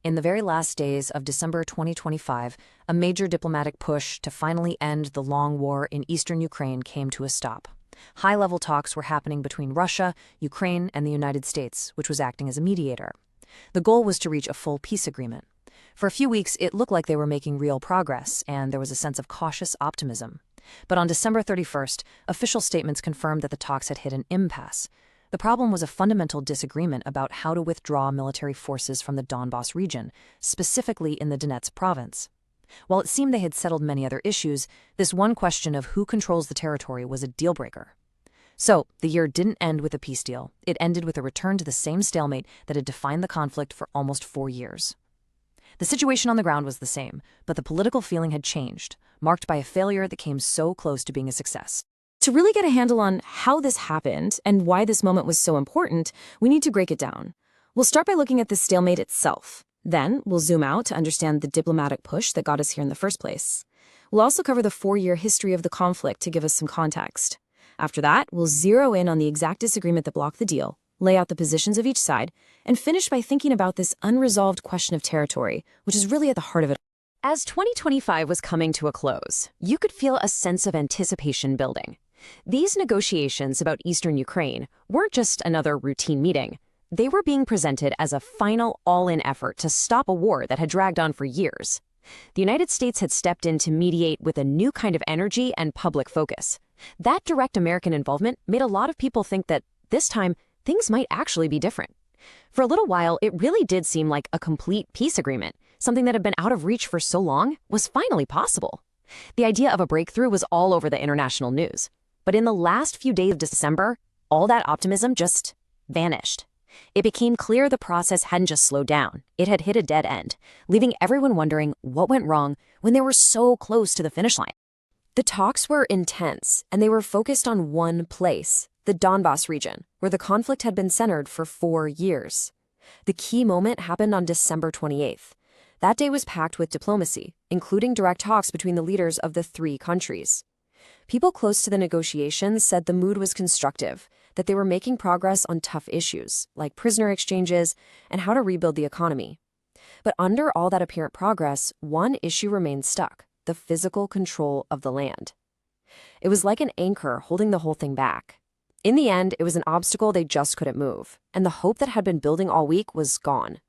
In the very last days of December 2025, a major diplomatic push to finally end the long war in eastern Ukraine came to a stop. High-level talks were happening between Russia, Ukraine, and the United States, which was acting as a mediator. The goal was to reach a full peace agreement. For a few weeks, it looked like they were making real progress, and there was a sense of cautious optimism. But on December 31st, official statements confirmed that the talks had hit an impasse. The problem was a fundamental disagreement about how to withdraw military forces from the Donbas region, specifically in the Donetsk province. While it seemed they had settled many other issues, this one question of who controls the territory was a dealbreaker. So, the year didn't end with a peace deal. It ended with a return to the same stalemate that had defined the conflict for almost 4 years. The situation on the ground was the same, but the political feeling had changed, marked by a failure that came so close to being a success. To really get a handle on how this happened and why this moment was so important, we need to break it down. We'll start by looking at the stalemate itself. Then, we'll zoom out to understand the diplomatic push that got us here in the first place. We'll also cover the 4-year history of the conflict to give us some context. After that, we'll zero in on the exact disagreement that blocked the deal, lay out the positions of each side, and finish by thinking about this unresolved question of territory, which is really at the heart of it. As 2025 was coming to a close, you could feel a sense of anticipation building. These negotiations about eastern Ukraine weren't just another routine meeting. They were being presented as a final all-in effort to stop a war that had dragged on for years. The United States had stepped in to mediate with a new kind of energy and public focus. That direct American involvement made a lot of people think that, this time, things might actually be different. For a little while, it really did seem like a complete peace agreement, something that had been out of reach for so long, was finally possible. The idea of a breakthrough was all over the international news. But in the last few days of December, all that optimism just vanished. It became clear the process hadn't just slowed down, it had hit a dead end, leaving everyone wondering what went wrong when they were so close to the finish line. The talks were intense, and they were focused on one place, the Donbas region, where the conflict had been centered for 4 years. The key moment happened on December 28th. That day was packed with diplomacy, including direct talks between the leaders of the 3 countries. People close to the negotiations said the mood was constructive, that they were making progress on tough issues, like prisoner exchanges and how to rebuild the economy. But under all that apparent progress, one issue remained stuck: the physical control of the land. It was like an anchor holding the whole thing back. In the end, it was an obstacle they just couldn't move, and the hope that had been building all week was gone.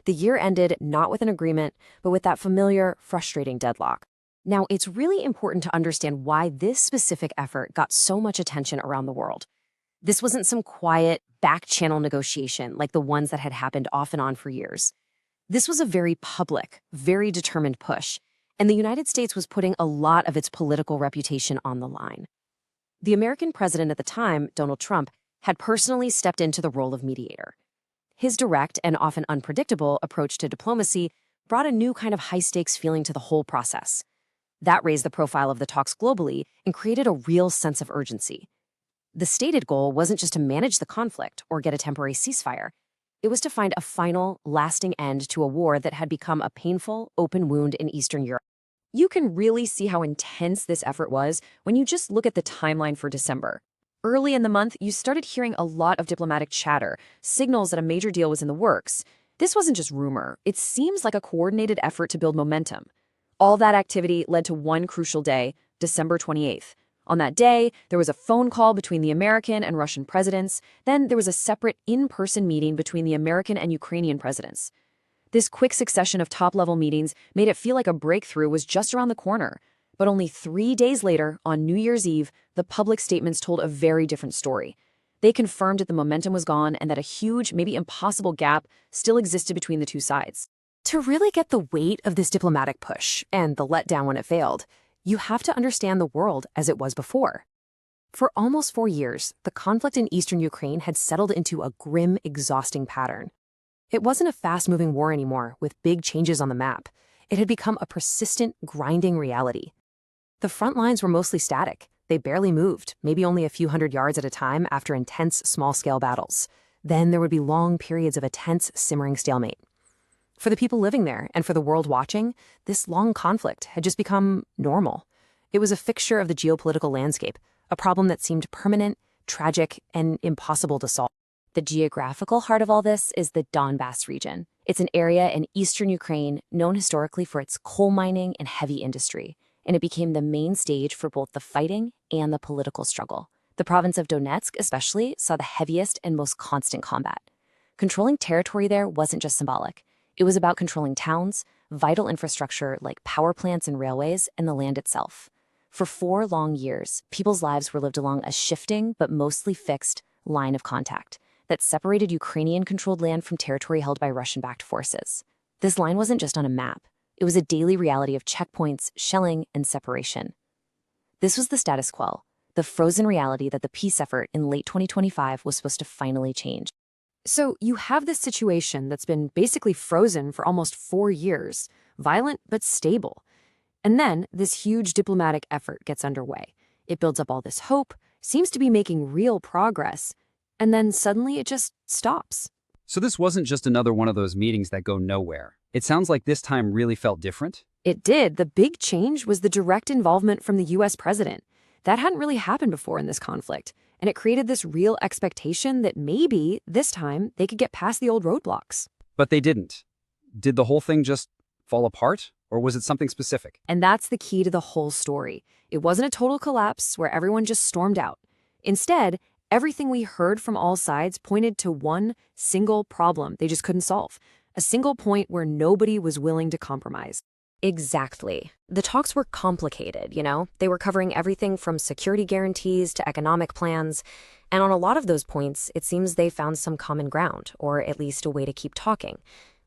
The year ended not with an agreement, but with that familiar, frustrating deadlock. Now, it's really important to understand why this specific effort got so much attention around the world. This wasn't some quiet, back-channel negotiation like the ones that had happened off and on for years. This was a very public, very determined push, and the United States was putting a lot of its political reputation on the line. The American president at the time, Donald Trump, had personally stepped into the role of mediator. His direct and often unpredictable approach to diplomacy brought a new kind of high-stakes feeling to the whole process. That raised the profile of the talks globally and created a real sense of urgency. The stated goal wasn't just to manage the conflict or get a temporary ceasefire. It was to find a final, lasting end to a war that had become a painful, open wound in Eastern Europe. You can really see how intense this effort was when you just look at the timeline for December. Early in the month, you started hearing a lot of diplomatic chatter, signals that a major deal was in the works. This wasn't just rumor. It seems like a coordinated effort to build momentum. All that activity led to one crucial day, December 28th. On that day, there was a phone call between the American and Russian presidents. Then there was a separate in-person meeting between the American and Ukrainian presidents. This quick succession of top-level meetings made it feel like a breakthrough was just around the corner. But only 3 days later, on New Year's Eve, the public statements told a very different story. They confirmed that the momentum was gone and that a huge, maybe impossible gap still existed between the two sides. To really get the weight of this diplomatic push, and the letdown when it failed, you have to understand the world as it was before. For almost 4 years, the conflict in eastern Ukraine had settled into a grim, exhausting pattern. It wasn't a fast-moving war anymore, with big changes on the map. It had become a persistent, grinding reality. The front lines were mostly static. They barely moved, maybe only a few hundred yards at a time after intense, small-scale battles. Then there would be long periods of a tense, simmering stalemate. For the people living there, and for the world watching, this long conflict had just become normal. It was a fixture of the geopolitical landscape, a problem that seemed permanent, tragic, and impossible to solve. The geographical heart of all this is the Donbas region. It's an area in eastern Ukraine known historically for its coal mining and heavy industry, and it became the main stage for both the fighting and the political struggle. The province of Donetsk especially saw the heaviest and most constant combat. Controlling territory there wasn't just symbolic. It was about controlling towns, vital infrastructure like power plants and railways, and the land itself. For 4 long years, people's lives were lived along a shifting but mostly fixed line of contact that separated Ukrainian-controlled land from territory held by Russian-backed forces. This line wasn't just on a map. It was a daily reality of checkpoints, shelling, and separation. This was the status quo, the frozen reality that the peace effort in late 2025 was supposed to finally change. So you have this situation that's been basically frozen for almost 4 years, violent but stable. And then this huge diplomatic effort gets underway. It builds up all this hope, seems to be making real progress, and then suddenly it just stops. So this wasn't just another one of those meetings that go nowhere. It sounds like this time really felt different. It did. The big change was the direct involvement from the U.S. president. That hadn't really happened before in this conflict, and it created this real expectation that maybe, this time, they could get past the old roadblocks. But they didn't. Did the whole thing just fall apart, or was it something specific? And that's the key to the whole story. It wasn't a total collapse where everyone just stormed out. Instead, everything we heard from all sides pointed to one single problem they just couldn't solve. A single point where nobody was willing to compromise. Exactly. The talks were complicated, They were covering everything from security guarantees to economic plans. And on a lot of those points, it seems they found some common ground, or at least a way to keep talking.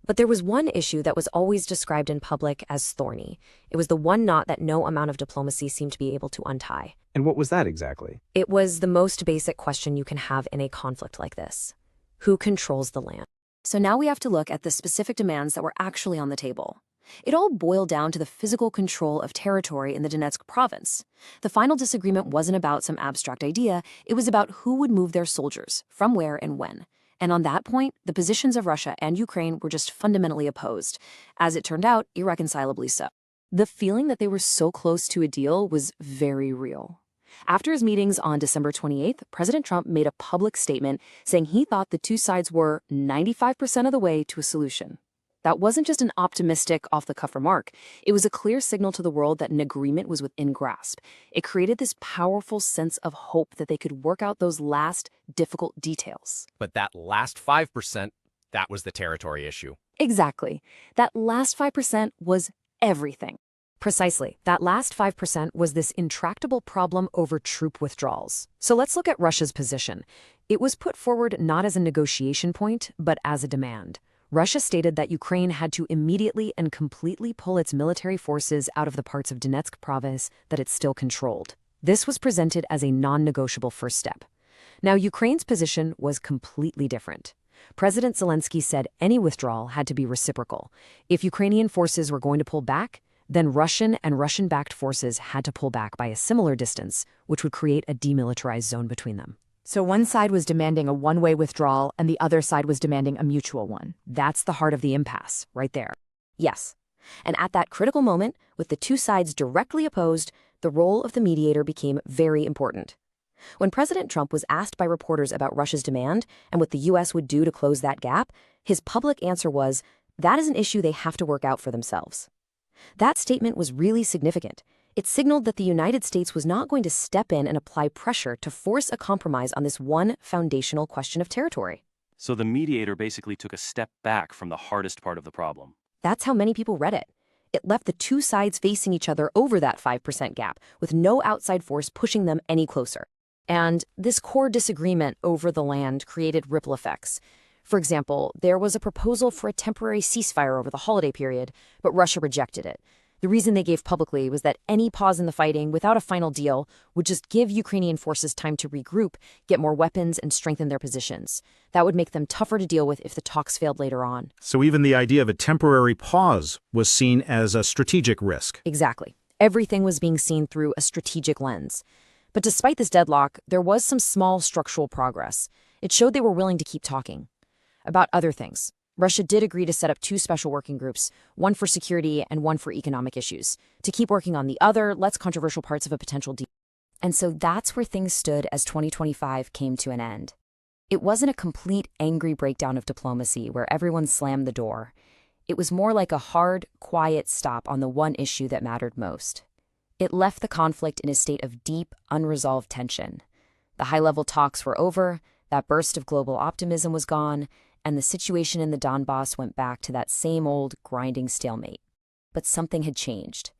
But there was one issue that was always described in public as thorny. It was the one knot that no amount of diplomacy seemed to be able to untie. And what was that exactly? It was the most basic question you can have in a conflict like this. Who controls the land? So now we have to look at the specific demands that were actually on the table. It all boiled down to the physical control of territory in the Donetsk province. The final disagreement wasn't about some abstract idea, it was about who would move their soldiers, from where and when. And on that point, the positions of Russia and Ukraine were just fundamentally opposed. As it turned out, irreconcilably so. The feeling that they were so close to a deal was very real. After his meetings on December 28th, President Trump made a public statement saying he thought the two sides were 95% of the way to a solution. That wasn't just an optimistic, off-the-cuff remark. It was a clear signal to the world that an agreement was within grasp. It created this powerful sense of hope that they could work out those last, difficult details. But that last 5%, that was the territory issue. Exactly. That last 5% was everything. Precisely. That last 5% was this intractable problem over troop withdrawals. So let's look at Russia's position. It was put forward not as a negotiation point, but as a demand. Russia stated that Ukraine had to immediately and completely pull its military forces out of the parts of Donetsk province that it still controlled. This was presented as a non-negotiable first step. Now, Ukraine's position was completely different. President Zelensky said any withdrawal had to be reciprocal. If Ukrainian forces were going to pull back, then Russian and Russian-backed forces had to pull back by a similar distance, which would create a demilitarized zone between them. So one side was demanding a one-way withdrawal and the other side was demanding a mutual one. That's the heart of the impasse, right there. Yes. And at that critical moment, with the two sides directly opposed, the role of the mediator became very important. When President Trump was asked by reporters about Russia's demand and what the U.S. would do to close that gap, his public answer was, that is an issue they have to work out for themselves. That statement was really significant. It signaled that the United States was not going to step in and apply pressure to force a compromise on this one foundational question of territory. So the mediator basically took a step back from the hardest part of the problem. That's how many people read it. It left the two sides facing each other over that 5% gap, with no outside force pushing them any closer. And this core disagreement over the land created ripple effects. For example, there was a proposal for a temporary ceasefire over the holiday period, but Russia rejected it. The reason they gave publicly was that any pause in the fighting without a final deal would just give Ukrainian forces time to regroup, get more weapons, and strengthen their positions. That would make them tougher to deal with if the talks failed later on. So even the idea of a temporary pause was seen as a strategic risk. Exactly. Everything was being seen through a strategic lens. But despite this deadlock, there was some small structural progress. It showed they were willing to keep talking. About other things. Russia did agree to set up 2 special working groups, one for security and one for economic issues, to keep working on the other, less controversial parts of a potential deal. And so that's where things stood as 2025 came to an end. It wasn't a complete angry breakdown of diplomacy where everyone slammed the door. It was more like a hard, quiet stop on the one issue that mattered most. It left the conflict in a state of deep, unresolved tension. The high-level talks were over, that burst of global optimism was gone, and the situation in the Donbas went back to that same old, grinding stalemate. But something had changed.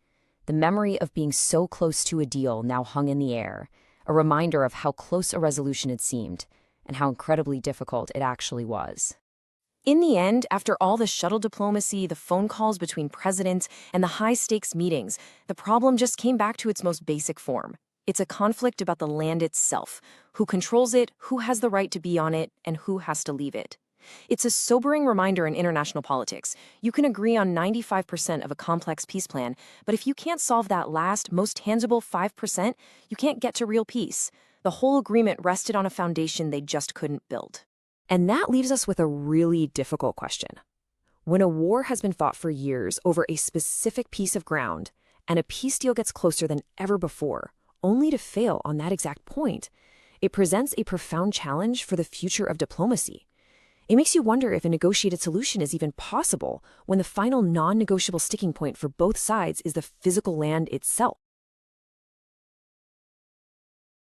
The memory of being so close to a deal now hung in the air, a reminder of how close a resolution had seemed, and how incredibly difficult it actually was. In the end, after all the shuttle diplomacy, the phone calls between presidents, and the high-stakes meetings, the problem just came back to its most basic form. It's a conflict about the land itself, who controls it, who has the right to be on it, and who has to leave it. It's a sobering reminder in international politics. You can agree on 95% of a complex peace plan, but if you can't solve that last, most tangible 5%, you can't get to real peace. The whole agreement rested on a foundation they just couldn't build. And that leaves us with a really difficult question. When a war has been fought for years over a specific piece of ground, and a peace deal gets closer than ever before, only to fail on that exact point, it presents a profound challenge for the future of diplomacy. It makes you wonder if a negotiated solution is even possible when the final non-negotiable sticking point for both sides is the physical land itself.